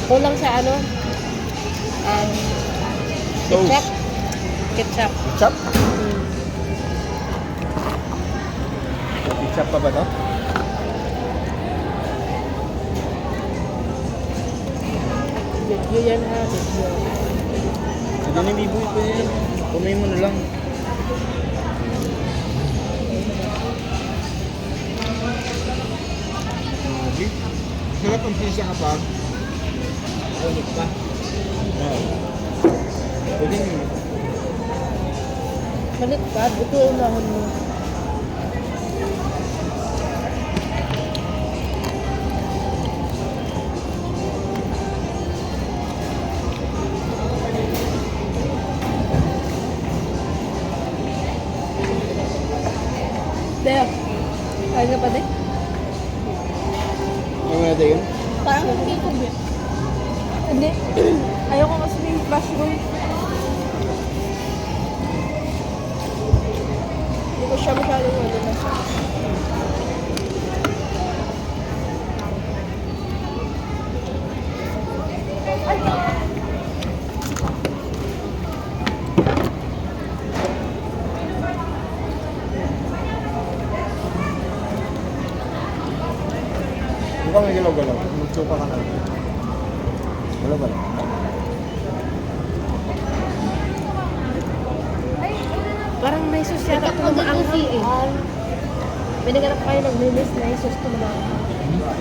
Kulang sa ano? Ketchup. Ketchup. Ketchup? Ketchup pa ba to? Video yan ha. Video. Hindi na bibo ito eh. Kumain mo na lang. Sarap ang pizza kapag ulit pa. Pwede nyo. Malit ka. Ito unahan mo. Deo. Kaya nga pa din? Ano natin yun? Parang hindi ko ba? Hindi. Ayoko kasi may mushroom. Hindi ko siya masyadong ano na siya. Mukhang may galaw-galaw. Magsupa ka na lang. Galaw-galaw. Parang may sauce yata ito na maanghang. May naganap kayo nag-miss na yung sauce ko na maanghang.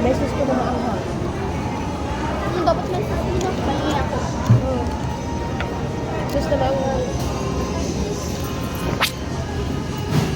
May sauce ko na maanghang. Dapat lang sa sino, bali ako. Sauce na maanghang.